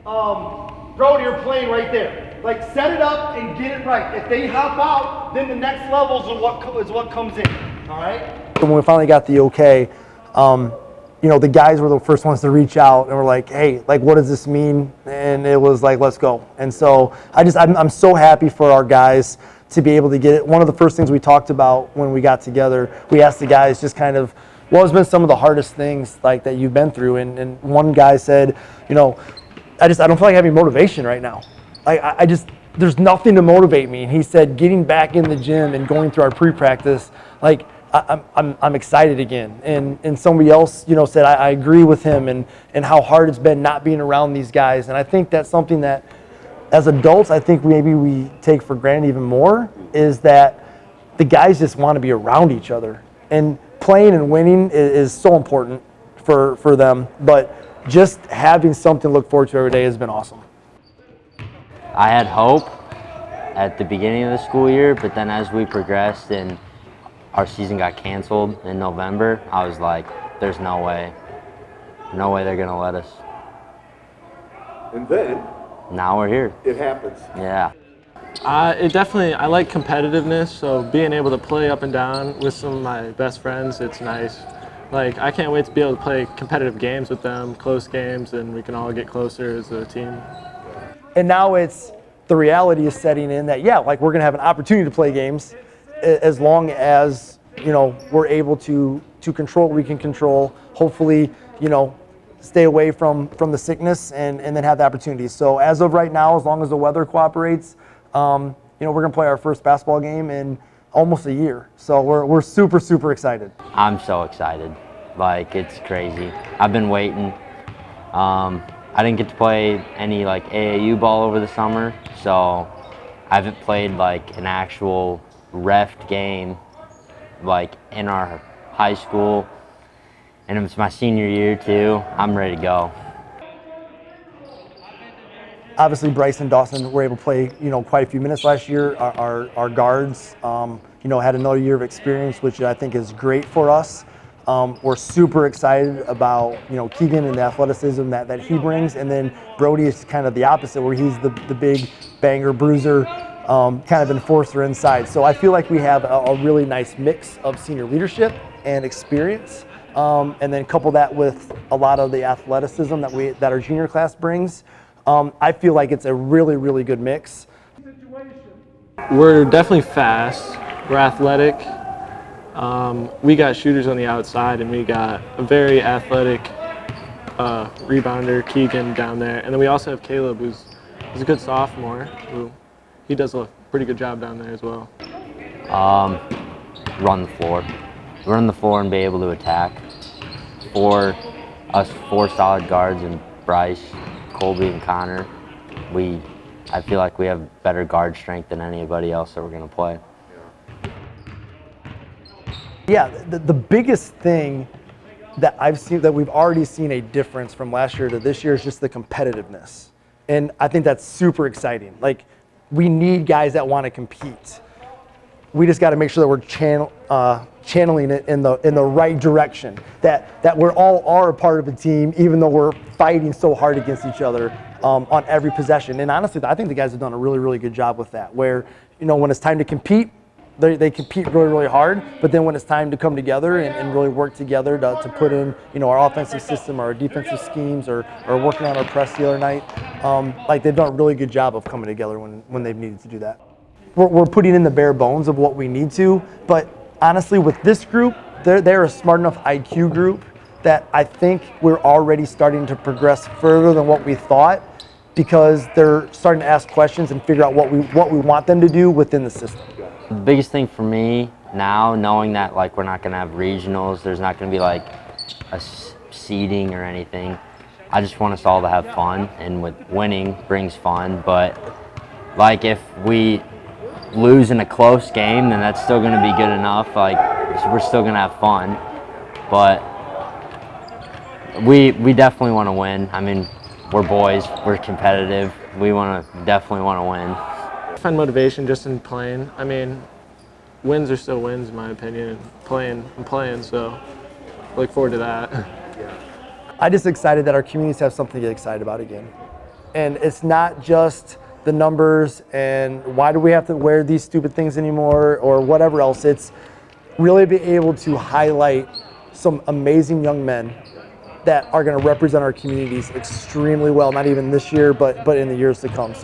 Brody, you're playing right there. Like, set it up and get it right. If they hop out, then the next level is what comes in. All right? When we finally got the okay, the guys were the first ones to reach out and were like, hey, like, what does this mean? And it was like, let's go. And so I'm so happy for our guys to be able to get it. One of the first things we talked about when we got together, we asked the guys just kind of, what has been some of the hardest things like that you've been through? And one guy said, I don't feel like having motivation right now. There's nothing to motivate me. And he said, getting back in the gym and going through our pre-practice, like, I'm excited again. And somebody else, said, I agree with him and how hard it's been not being around these guys. And I think that's something that, as adults, I think maybe we take for granted even more, is that the guys just want to be around each other. And playing and winning is so important for them. But just having something to look forward to every day has been awesome. I had hope at the beginning of the school year, but then as we progressed and our season got canceled in November, I was like, there's no way they're going to let us. And then now we're here. it happens. Yeah. I like competitiveness, so being able to play up and down with some of my best friends, it's nice. Like, I can't wait to be able to play competitive games with them, close games, and we can all get closer as a team. And now the reality is setting in that, we're going to have an opportunity to play games as long as, we're able to control what we can control, hopefully, stay away from the sickness and then have the opportunities. So as of right now, as long as the weather cooperates, we're going to play our first basketball game in almost a year. So we're super, super excited. I'm so excited. Like, it's crazy. I've been waiting. I didn't get to play any AAU ball over the summer, so I haven't played an actual reffed game in our high school, and it's my senior year too. I'm ready to go. Obviously, Bryce and Dawson were able to play, quite a few minutes last year. Our guards, had another year of experience, which I think is great for us. We're super excited about, Keegan and the athleticism that he brings. And then Brody is kind of the opposite, where he's the big banger, bruiser, kind of enforcer inside. So I feel like we have a really nice mix of senior leadership and experience. And then couple that with a lot of the athleticism that our junior class brings. I feel like it's a really, really good mix. We're definitely fast. We're athletic. We got shooters on the outside, and we got a very athletic rebounder, Keegan, down there. And then we also have Caleb, who's a good sophomore. He does a pretty good job down there as well. Run the floor. Run the floor and be able to attack. For us, 4 solid guards, and Bryce, Colby, and Connor, I feel like we have better guard strength than anybody else that we're going to play. Yeah, the biggest thing that I've seen, that we've already seen a difference from last year to this year, is just the competitiveness. And I think that's super exciting. Like, we need guys that want to compete. We just got to make sure that we're channeling it in the right direction. That we're all are a part of a team, even though we're fighting so hard against each other on every possession. And honestly, I think the guys have done a really, really good job with that. Where, when it's time to compete, they compete really, really hard. But then when it's time to come together and really work together to put in, our offensive system or our defensive schemes or working on our press the other night, they've done a really good job of coming together when they've needed to do that. We're putting in the bare bones of what we need to, but honestly, with this group, they're a smart enough IQ group that I think we're already starting to progress further than what we thought, because they're starting to ask questions and figure out what we want them to do within the system. The biggest thing for me now, knowing that we're not going to have regionals, there's not going to be a seeding or anything, I just want us all to have fun, and with winning brings fun. But if we lose in a close game, then that's still going to be good enough. We're still going to have fun, but we definitely want to win. I mean, we're boys, we're competitive. We definitely want to win. I find motivation just in playing. I mean, wins are still wins in my opinion. I'm playing, so I look forward to that. I'm just excited that our communities have something to get excited about again. And it's not just the numbers and why do we have to wear these stupid things anymore or whatever else. It's really be able to highlight some amazing young men that are going to represent our communities extremely well, not even this year, but in the years to come.